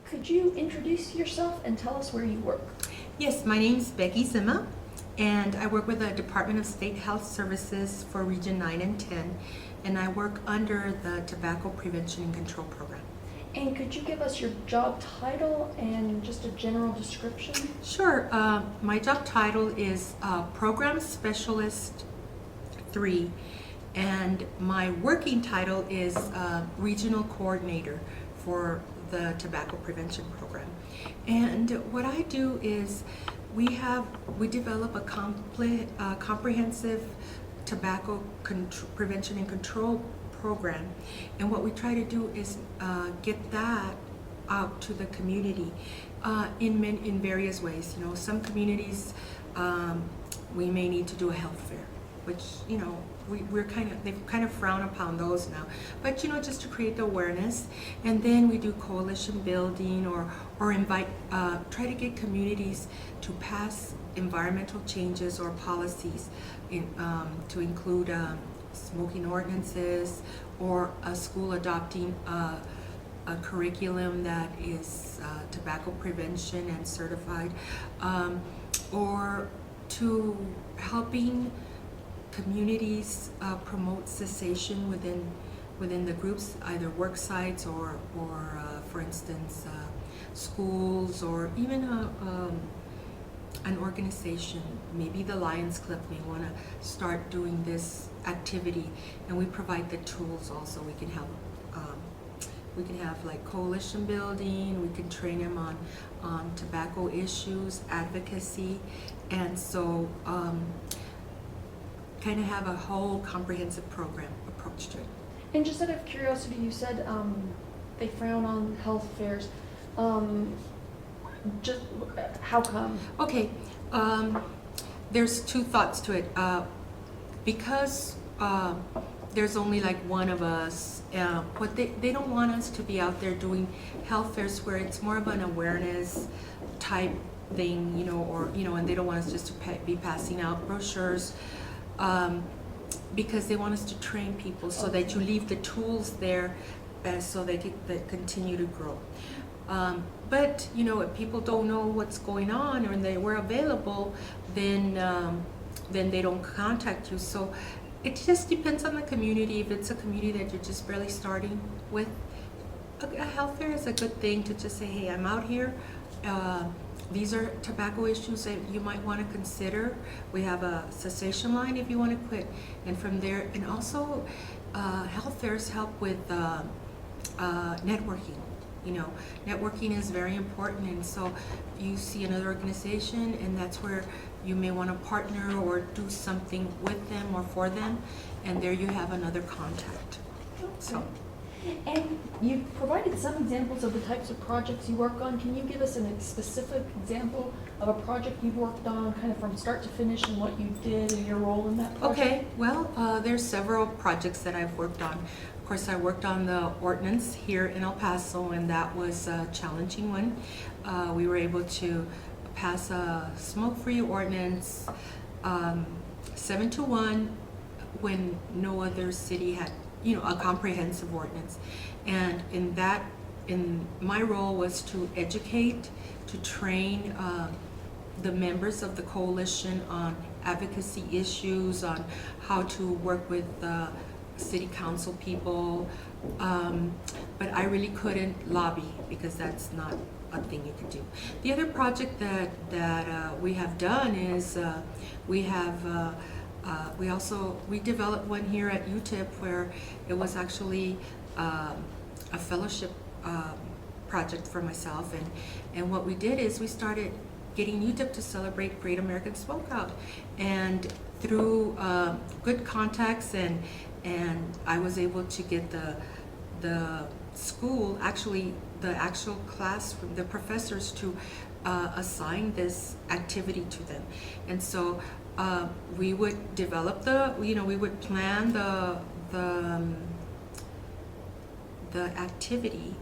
Could you introduce yourself and tell us where you work? Yes, my name is BeckyZima, and I work with the Department of State Health Services for Region 9 and 10, and I work under the Tobacco Prevention and Control Program. And could you give us your job title and just a general description? Sure. My job title is Program Specialist 3, and my working title is Regional Coordinator for the Tobacco Prevention Program. And what I do is we develop a comprehensive tobacco prevention and control program, and what we try to do is get that out to the community in various ways. You know, some communities we may need to do a health fair, which they've kind of frowned upon those now, but just to create the awareness. And then we do coalition building or invite try to get communities to pass environmental changes or policies to include smoking ordinances, or a school adopting a curriculum that is tobacco prevention and certified, or to helping communities promote cessation within the groups, either work sites or for instance, schools, or even an organization. Maybe the Lions Club may want to start doing this activity, and we provide the tools also. We can have like coalition building. We can train them on tobacco issues, advocacy, and so kind of have a whole comprehensive program approach to it. And just out of curiosity, you said they frown on health fairs. Just how come? Okay, there's two thoughts to it. Because there's only like one of us, what they don't want us to be out there doing health fairs where it's more of an awareness type thing, and they don't want us just to be passing out brochures, because they want us to train people so that you leave the tools there so they continue to grow. But if people don't know what's going on or they were available, then they don't contact you. So it just depends on the community. If it's a community that you're just barely starting with, a health fair is a good thing to just say, hey, I'm out here. These are tobacco issues that you might want to consider. We have a cessation line if you want to quit. And from there, and also health fairs help with networking. Networking is very important, and so you see another organization, and that's where you may want to partner or do something with them or for them, and there you have another contact. Okay. So. And you provided some examples of the types of projects you work on. Can you give us a specific example of a project you've worked on, kind of from start to finish, and what you did and your role in that project? Okay, well, there's several projects that I've worked on. Of course, I worked on the ordinance here in El Paso, and that was a challenging one. We were able to pass a smoke-free ordinance 7-1 when no other city had a comprehensive ordinance. And in my role was to educate, to train the members of the coalition on advocacy issues, on how to work with city council people, but I really couldn't lobby because that's not a thing you can do. The other project that we have done is we developed one here at UTEP where it was actually a fellowship project for myself, and what we did is we started getting UTEP to celebrate Great American Smokeout, and through good contacts and I was able to get the school, actually the actual class, the professors to assign this activity to them. And so we would develop we would plan the activity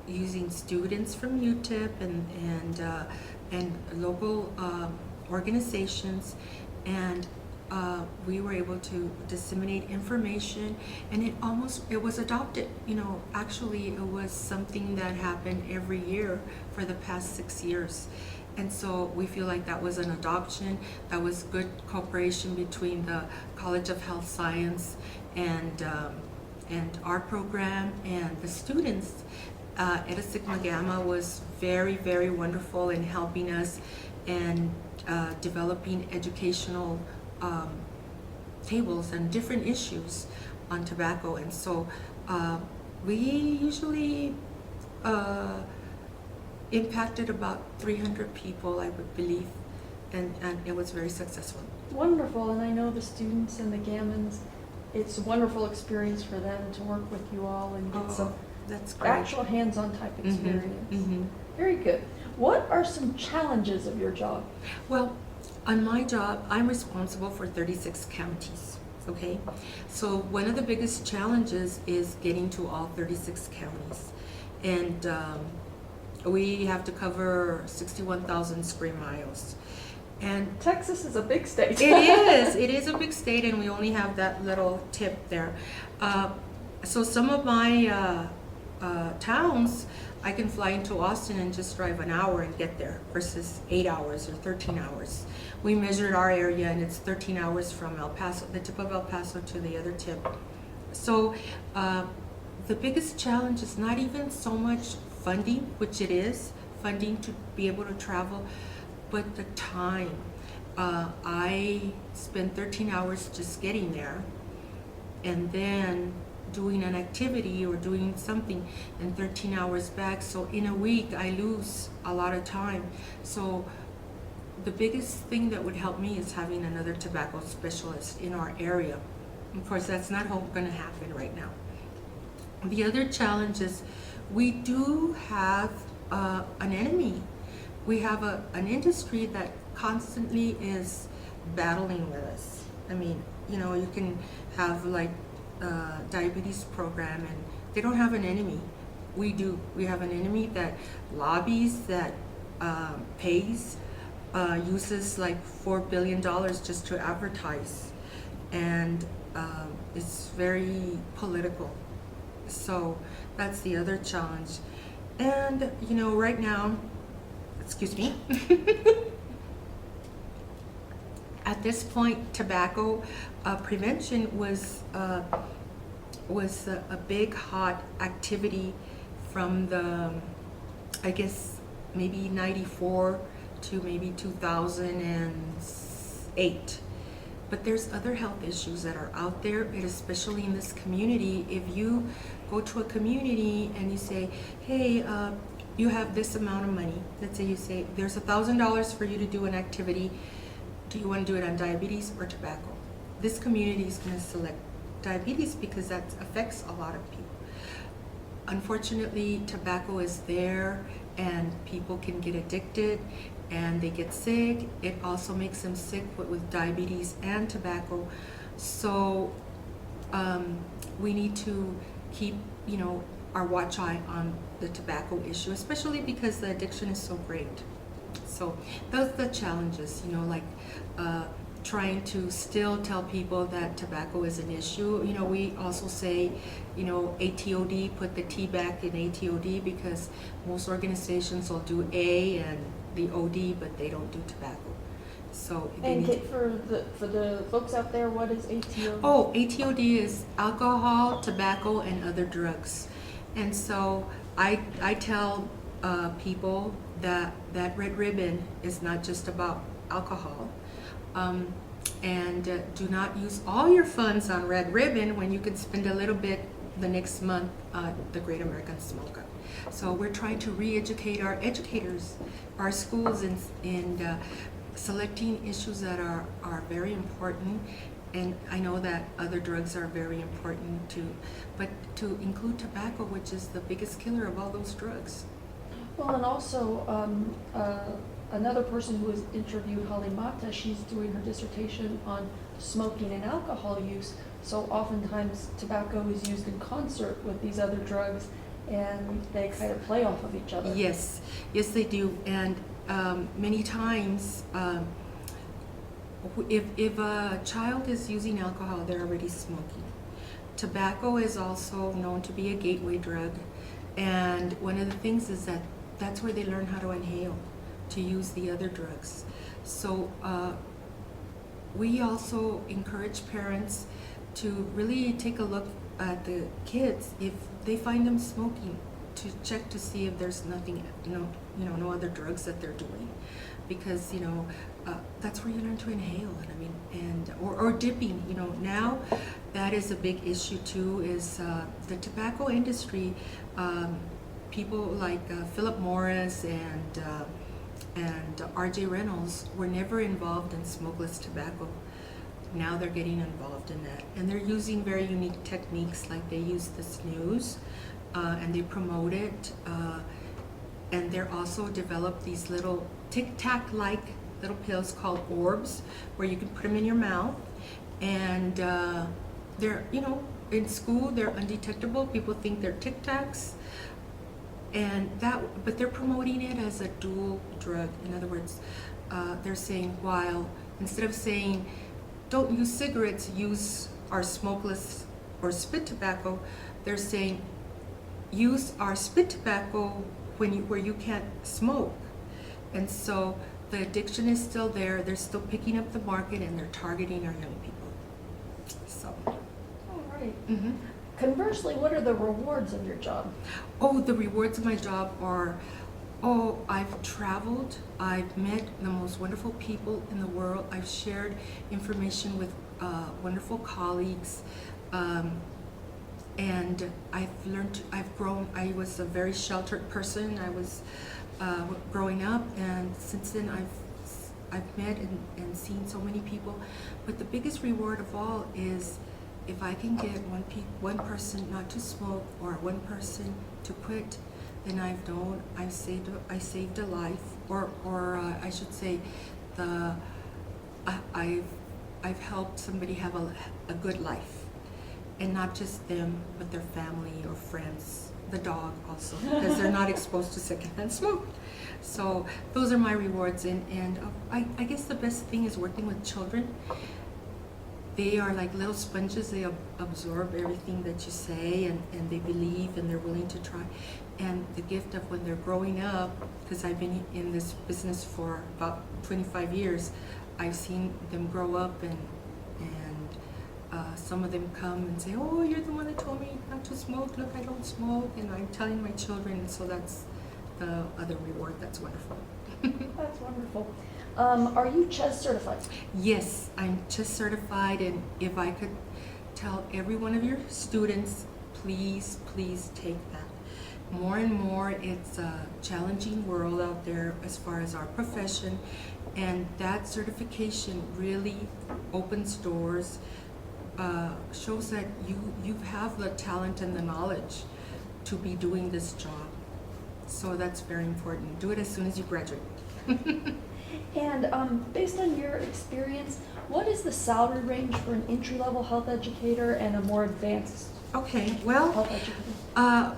using students from UTEP and local organizations, and we were able to disseminate information, and it was adopted. Actually, it was something that happened every year for the past 6 years. And so we feel like that was an adoption, that was good cooperation between the College of Health Science and our program and the students. Eta Sigma Gamma was very, very wonderful in helping us and developing educational tables and different issues on tobacco. And so we usually impacted about 300 people, I would believe, and it was very successful. Wonderful, and I know the students and the Gammons, it's a wonderful experience for them to work with you all and get some That's great. actual hands-on type experience. Mm-hmm. Very good. What are some challenges of your job? Well, on my job, I'm responsible for 36 counties, okay? So one of the biggest challenges is getting to all 36 counties. And we have to cover 61,000 square miles. And Texas is a big state. it is a big state, and we only have that little tip there. So some of my towns, I can fly into Austin and just drive an hour and get there versus 8 hours or 13 hours. We measured our area, and it's 13 hours from El Paso, the tip of El Paso, to the other tip. So the biggest challenge is not even so much funding, which it is, funding to be able to travel, but the time. I spend 13 hours just getting there, and then doing an activity or doing something, and 13 hours back. So in a week, I lose a lot of time. So the biggest thing that would help me is having another tobacco specialist in our area. Of course, that's not going to happen right now. The other challenge is we do have an enemy. We have an industry that constantly is battling with us. I mean, you can have like diabetes program, and they don't have an enemy. We do. We have an enemy that lobbies, that pays, uses like $4 billion just to advertise, and it's very political. So that's the other challenge. And right now, excuse me, at this point, tobacco prevention was a big hot activity from the, I guess, maybe 94 to maybe 2008. But there's other health issues that are out there, and especially in this community. If you go to a community and you say, hey, you have this amount of money. Let's say you say, there's $1,000 for you to do an activity. Do you want to do it on diabetes or tobacco? This community is going to select diabetes because that affects a lot of people. Unfortunately, tobacco is there, and people can get addicted and they get sick. It also makes them sick with diabetes and tobacco. So we need to keep, our watch eye on the tobacco issue, especially because the addiction is so great. So those are the challenges, like trying to still tell people that tobacco is an issue. We also say, ATOD, put the T back in ATOD, because most organizations will do A and the OD, but they don't do tobacco. So And for the folks out there, what is ATOD? Oh, ATOD is alcohol, tobacco, and other drugs. And so I tell people that red ribbon is not just about alcohol. And do not use all your funds on red ribbon when you can spend a little bit the next month on the Great American Smoke Up. So we're trying to re-educate our educators, our schools, in selecting issues that are very important. And I know that other drugs are very important too, but to include tobacco, which is the biggest killer of all those drugs. Well, and also another person who was interviewed, Holly Mata, she's doing her dissertation on smoking and alcohol use. So oftentimes tobacco is used in concert with these other drugs, and they kind of play off of each other. Yes, they do. And many times if a child is using alcohol, they're already smoking. Tobacco is also known to be a gateway drug, and one of the things is that that's where they learn how to inhale, to use the other drugs. So we also encourage parents to really take a look at the kids if they find them smoking, to check to see if there's nothing, no other drugs that they're doing, because that's where you learn to inhale. And I mean, or dipping. Now that is a big issue too. Is the tobacco industry? People like Philip Morris and R.J. Reynolds were never involved in smokeless tobacco. Now they're getting involved in that, and they're using very unique techniques, like they use the snooze, and they promote it, and they're also developed these little tic-tac-like little pills called orbs, where you can put them in your mouth, and they're, in school they're undetectable. People think they're tic-tacs, but they're promoting it as a dual drug. In other words, they're saying, while instead of saying don't use cigarettes, use our smokeless or spit tobacco, they're saying use our spit tobacco where you can't smoke. And so the addiction is still there. They're still picking up the market, and they're targeting our young people. So. All right. Mm-hmm. Conversely, what are the rewards of your job? Oh, the rewards of my job are, I've traveled, I've met the most wonderful people in the world, I've shared information with wonderful colleagues, and I've grown. I was a very sheltered person. I was growing up, and since then I've met and seen so many people. But the biggest reward of all is if I can get one person not to smoke, or one person to quit, then I've saved a life, or I should say, I've helped somebody have a good life, and not just them, but their family or friends, the dog also, because they're not exposed to secondhand smoke. So those are my rewards, and I guess the best thing is working with children. They are like little sponges. They absorb everything that you say, and they believe, and they're willing to try. And the gift of when they're growing up, because I've been in this business for about 25 years, I've seen them grow up, and some of them come and say, oh, you're the one that told me not to smoke. Look, I don't smoke. And I'm telling my children, and so that's the other reward. That's wonderful. That's wonderful. Are you CHES certified? Yes, I'm CHES certified, and if I could tell every one of your students, please take that. More and more, it's a challenging world out there as far as our profession, and that certification really opens doors, shows that you have the talent and the knowledge to be doing this job. So that's very important. Do it as soon as you graduate. And based on your experience, what is the salary range for an entry-level health educator and a more advanced Okay, well, health educator?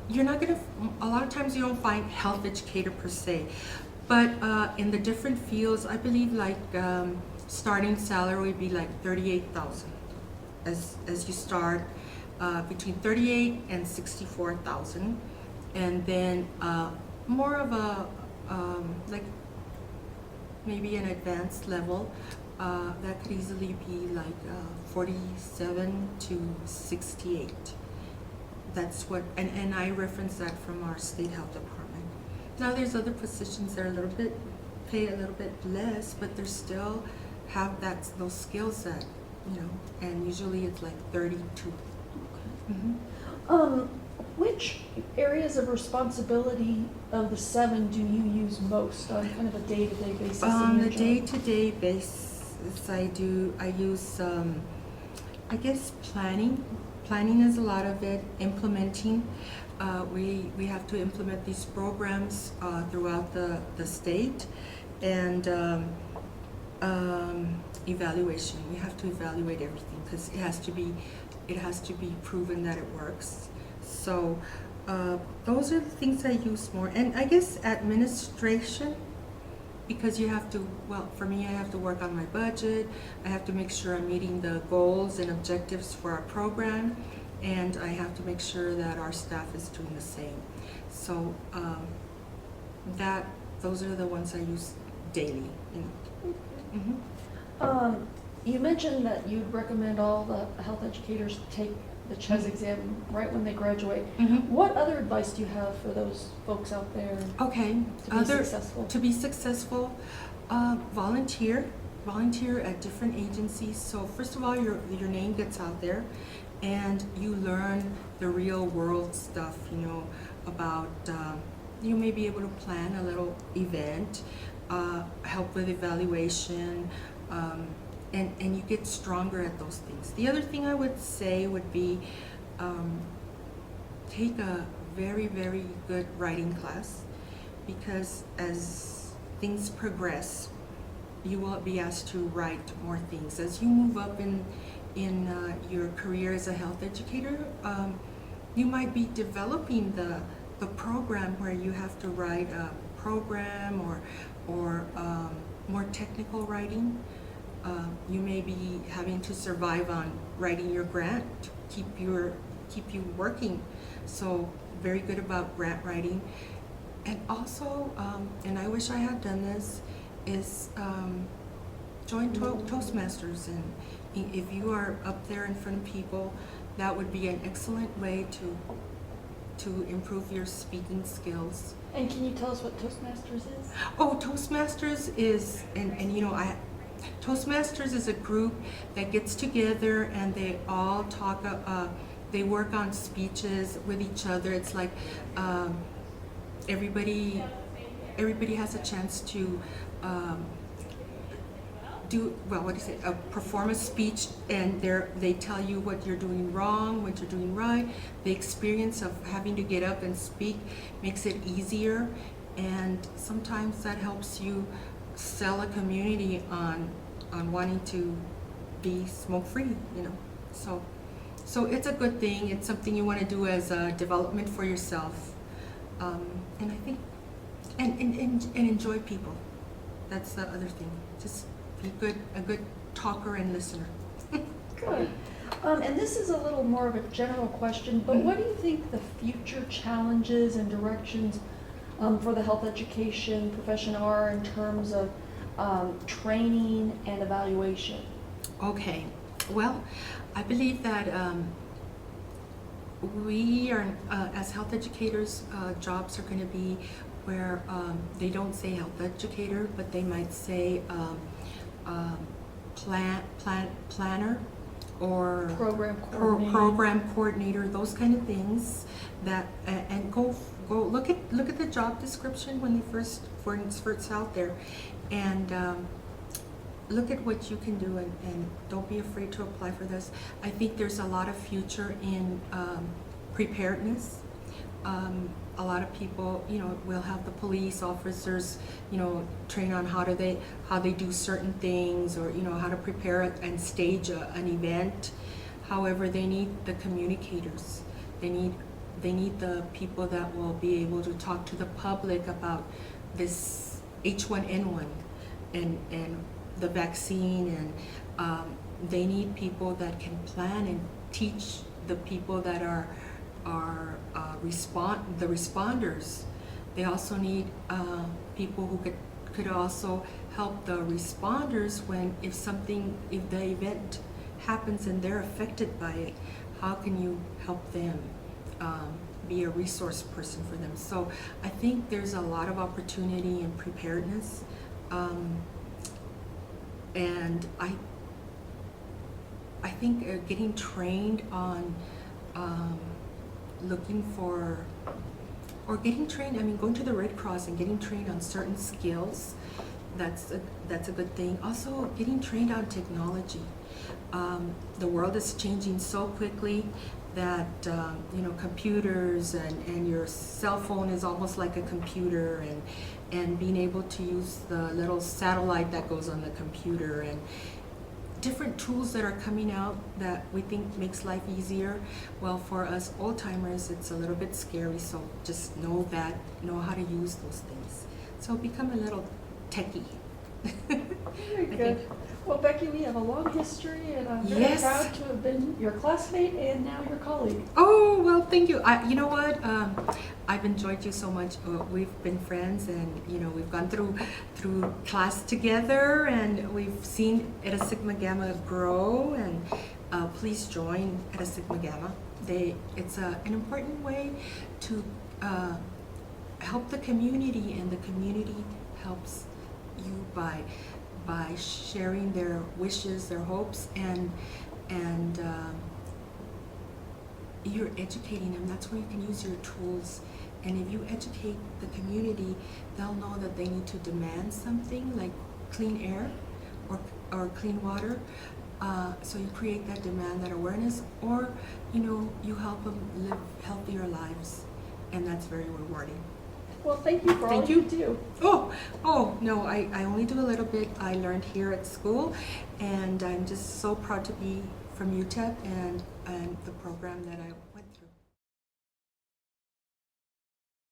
you're not gonna, a lot of times you don't find health educator per se, but in the different fields, I believe like starting salary would be like 38,000 as you start, between 38 and 64,000, and then more of a like maybe an advanced level, that could easily be like 47 to 68. That's what, and I reference that from our state health department. Now there's other positions that are pay a little bit less, but they still have those skills that, and usually it's like 32. Okay. Mm-hmm. Which areas of responsibility of the 7 do you use most on kind of a day-to-day basis? On in your a job? day-to-day basis, I use, I guess, planning. Planning is a lot of it. Implementing. We have to implement these programs throughout the state, and evaluation. We have to evaluate everything because it has to be proven that it works. So those are the things I use more. And I guess administration because you have to, well, for me, I have to work on my budget. I have to make sure I'm meeting the goals and objectives for our program, and I have to make sure that our staff is doing the same. So those are the ones I use daily. You know. Mm-hmm. You mentioned that you'd recommend all the health educators take the CHES exam right when they graduate. Mm-hmm. What other advice do you have for those folks out there Okay. to be successful? To be successful, volunteer at different agencies. So first of all, your name gets out there, and you learn the real world stuff. You know about. You may be able to plan a little event, help with evaluation, and you get stronger at those things. The other thing I would say would be take a very, very good writing class, because as things progress, you will be asked to write more things. As you move up in your career as a health educator, you might be developing the program where you have to write a program or more technical writing. You may be having to survive on writing your grant to keep you working. So very good about grant writing. And also, and I wish I had done this, is join Toastmasters. And if you are up there in front of people, that would be an excellent way to improve your speaking skills. And can you tell us what Toastmasters is? Oh, Toastmasters is, and you know, Toastmasters is a group that gets together and they all talk, they work on speeches with each other. It's like everybody has a chance to perform a speech, and they tell you what you're doing wrong, what you're doing right. The experience of having to get up and speak makes it easier, and sometimes that helps you sell a community on wanting to be smoke-free, you know. So it's a good thing. It's something you want to do as a development for yourself, and I think and enjoy people. That's the other thing. Just be a good talker and listener. Good. And this is a little more of a general question, but what do you think the future challenges and directions for the health education profession are in terms of training and evaluation? Okay. Well, I believe that we are, as health educators, jobs are going to be where they don't say health educator, but they might say planner or program coordinator, those kind of things. That and go look at the job description when it's first out there, and look at what you can do, and don't be afraid to apply for this. I think there's a lot of future in preparedness. A lot of people, you know, will have the police officers, you know, train on how they do certain things, or you know, how to prepare and stage an event. However, they need the communicators. They need the people that will be able to talk to the public about this H1N1 and the vaccine, and they need people that can plan and teach the people that are the responders. They also need people who could also help the responders if the event happens and they're affected by it. How can you help them? Be a resource person for them. So I think there's a lot of opportunity in preparedness, and I think getting trained on going to the Red Cross and getting trained on certain skills, that's a good thing. Also, getting trained on technology. The world is changing so quickly that computers and your cell phone is almost like a computer, and being able to use the little satellite that goes on the computer, and different tools that are coming out that we think makes life easier. Well, for us old timers, it's a little bit scary, so just know how to use those things. So become a little techie. Very I good. think. Well, Becky, we have a long history, and I'm very Yes. proud to have been your classmate and now your colleague. Oh, well, thank you. You know what? I've enjoyed you so much. We've been friends, and you know, we've gone through class together, and we've seen Eta Sigma Gamma grow. And please join Eta Sigma Gamma. It's an important way to help the community, and the community helps you by sharing their wishes, their hopes, and you're educating them. That's where you can use your tools. And if you educate the community, they'll know that they need to demand something like clean air or clean water. So you create that demand, that awareness, or you know, you help them live healthier lives, and that's very rewarding. Well, thank you for all Thank you you. do. Oh, no, I only do a little bit. I learned here at school, and I'm just so proud to be from UTEP and the program that I